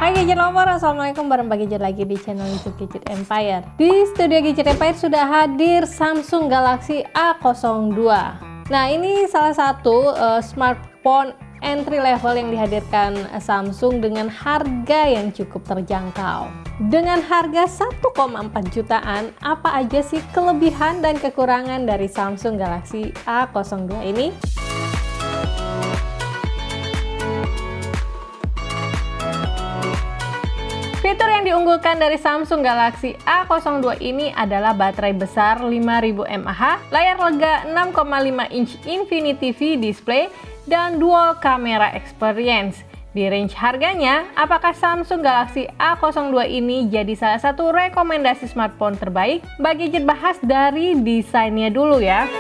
Hai Gadget Lover, Assalamualaikum, bareng Gadget lagi di channel YouTube Gadget Empire. Di studio Gadget Empire sudah hadir Samsung Galaxy A02. Nah, ini salah satu smartphone entry level yang dihadirkan Samsung dengan harga yang cukup terjangkau. Dengan harga 1,4 jutaan, apa aja sih kelebihan dan kekurangan dari Samsung Galaxy A02 ini? Fitur yang diunggulkan dari Samsung Galaxy A02 ini adalah baterai besar 5000 mAh, layar lega 6,5 inch Infinity V display, dan dual camera experience. Di range harganya, apakah Samsung Galaxy A02 ini jadi salah satu rekomendasi smartphone terbaik? Bagi Gadget bahas dari desainnya dulu ya.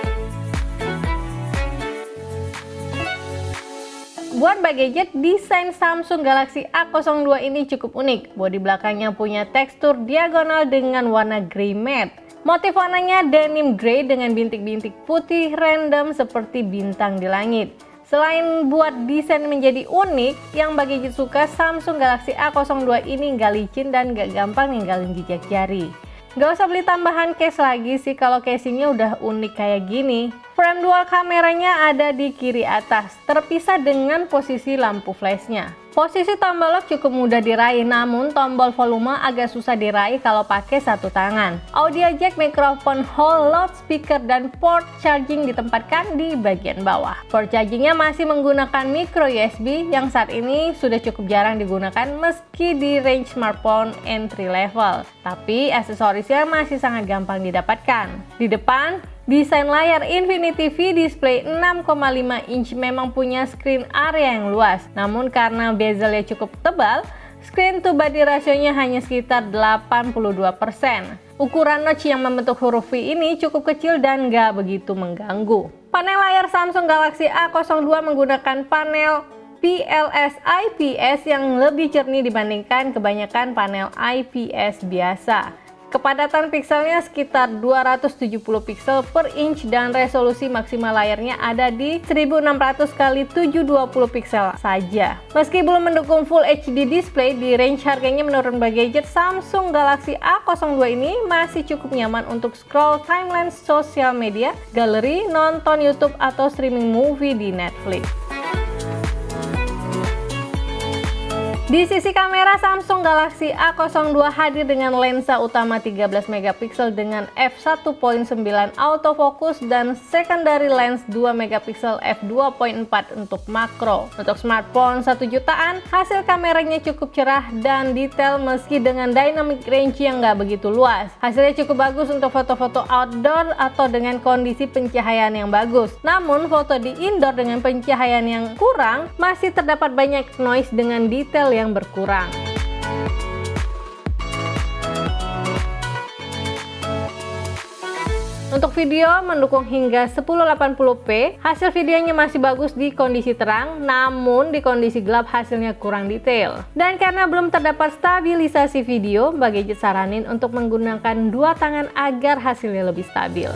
Buat Mbak Gadget, desain Samsung Galaxy A02 ini cukup unik. Bodi belakangnya punya tekstur diagonal dengan warna grey matte. Motif warnanya denim grey dengan bintik-bintik putih random seperti bintang di langit. Selain buat desain menjadi unik, yang Mbak Gadget suka Samsung Galaxy A02 ini nggak licin dan nggak gampang ninggalin jejak jari. Gak usah beli tambahan case lagi sih kalau casingnya udah unik kayak gini. Frame dual kameranya ada di kiri atas, terpisah dengan posisi lampu flashnya. Posisi tombol lock cukup mudah diraih, namun tombol volume agak susah diraih kalau pakai satu tangan. Audio jack, mikrofon hall, loudspeaker, dan port charging ditempatkan di bagian bawah. Port chargingnya masih menggunakan micro USB yang saat ini sudah cukup jarang digunakan meski di range smartphone entry level. Tapi aksesorisnya masih sangat gampang didapatkan. Di depan, desain layar Infinity V display 6,5 inch memang punya screen area yang luas. Namun karena bezelnya cukup tebal, screen to body rasionya hanya sekitar 82%. Ukuran notch yang membentuk huruf V ini cukup kecil dan nggak begitu mengganggu. Panel layar Samsung Galaxy A02 menggunakan panel PLS IPS yang lebih jernih dibandingkan kebanyakan panel IPS biasa. Kepadatan pixelnya sekitar 270 pixel per inch dan resolusi maksimal layarnya ada di 1600 x 720 pixel saja. Meski belum mendukung Full HD display, di range harganya menurut Mbak Gadget, Samsung Galaxy A02 ini masih cukup nyaman untuk scroll timeline sosial media, galeri, nonton YouTube, atau streaming movie di Netflix. Di sisi kamera, Samsung Galaxy A02 hadir dengan lensa utama 13 megapiksel dengan f1.9 autofocus dan secondary lens 2 megapiksel f2.4 untuk makro. Untuk smartphone 1 jutaan, hasil kameranya cukup cerah dan detail meski dengan dynamic range yang nggak begitu luas. Hasilnya cukup bagus untuk foto-foto outdoor atau dengan kondisi pencahayaan yang bagus. Namun, foto di indoor dengan pencahayaan yang kurang masih terdapat banyak noise dengan detail yang berkurang. Untuk video mendukung hingga 1080p, hasil videonya masih bagus di kondisi terang, namun di kondisi gelap hasilnya kurang detail. Dan karena belum terdapat stabilisasi video, Mbak Gadget saranin untuk menggunakan dua tangan agar hasilnya lebih stabil.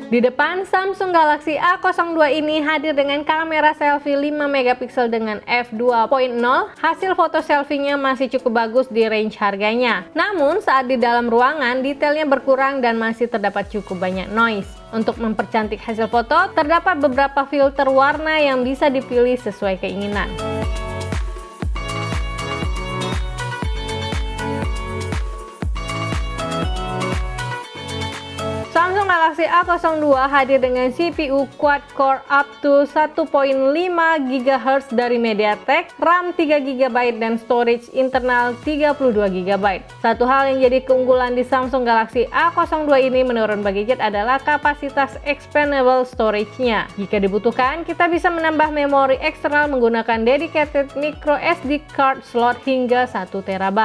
Di depan, Samsung Galaxy A02 ini hadir dengan kamera selfie 5 megapiksel dengan f2.0. Hasil foto selfie-nya masih cukup bagus di range harganya. Namun, saat di dalam ruangan, detailnya berkurang dan masih terdapat cukup banyak noise. Untuk mempercantik hasil foto, terdapat beberapa filter warna yang bisa dipilih sesuai keinginan. Samsung Galaxy A02 hadir dengan CPU quad-core up to 1.5 GHz dari MediaTek, RAM 3 GB dan storage internal 32 GB. Satu hal yang jadi keunggulan di Samsung Galaxy A02 ini menurut Mbak Gadget adalah kapasitas expandable storage-nya. Jika dibutuhkan, kita bisa menambah memori eksternal menggunakan dedicated micro SD card slot hingga 1 TB.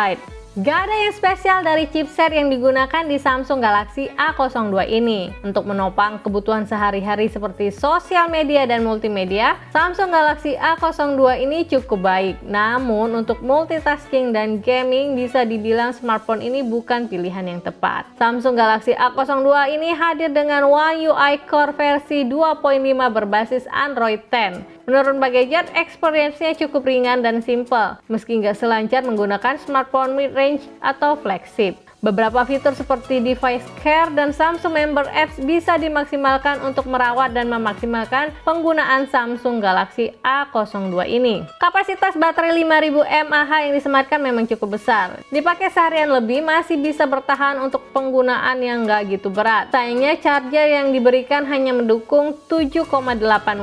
Gak ada yang spesial dari chipset yang digunakan di Samsung Galaxy A02 ini. Untuk menopang kebutuhan sehari-hari seperti sosial media dan multimedia, Samsung Galaxy A02 ini cukup baik. Namun untuk multitasking dan gaming bisa dibilang smartphone ini bukan pilihan yang tepat. Samsung Galaxy A02 ini hadir dengan One UI Core versi 2.5 berbasis Android 10. Menurut Mbak Gadget, experience-nya cukup ringan dan simple, meski nggak selancar menggunakan smartphone mid-range atau flagship. Beberapa fitur seperti device care dan Samsung Member Apps bisa dimaksimalkan untuk merawat dan memaksimalkan penggunaan Samsung Galaxy A02 ini. Kapasitas baterai 5000 mAh yang disematkan memang cukup besar. Dipakai seharian lebih masih bisa bertahan untuk penggunaan yang nggak gitu berat. Sayangnya charger yang diberikan hanya mendukung 7,8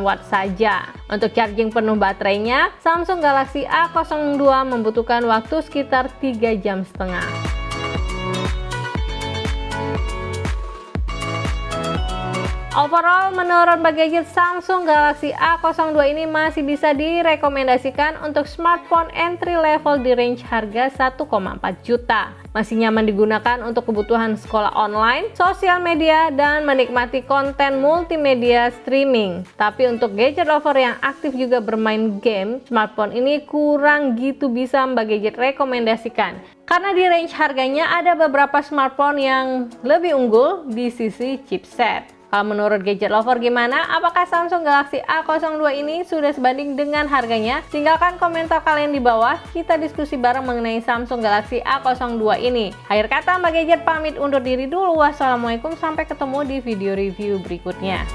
watt saja. Untuk charging penuh baterainya, Samsung Galaxy A02 membutuhkan waktu sekitar 3,5 jam. Overall, menurut Mbak Gadget, Samsung Galaxy A02 ini masih bisa direkomendasikan untuk smartphone entry level di range harga 1,4 juta. Masih nyaman digunakan untuk kebutuhan sekolah online, sosial media, dan menikmati konten multimedia streaming. Tapi untuk gadget lover yang aktif juga bermain game, smartphone ini kurang gitu bisa Mbak Gadget rekomendasikan. Karena di range harganya ada beberapa smartphone yang lebih unggul di sisi chipset. Kalau menurut gadget lover gimana? Apakah Samsung Galaxy A02 ini sudah sebanding dengan harganya? Tinggalkan komentar kalian di bawah, kita diskusi bareng mengenai Samsung Galaxy A02 ini. Akhir kata, Mbak Gadget pamit undur diri dulu. Wassalamualaikum, sampai ketemu di video review berikutnya.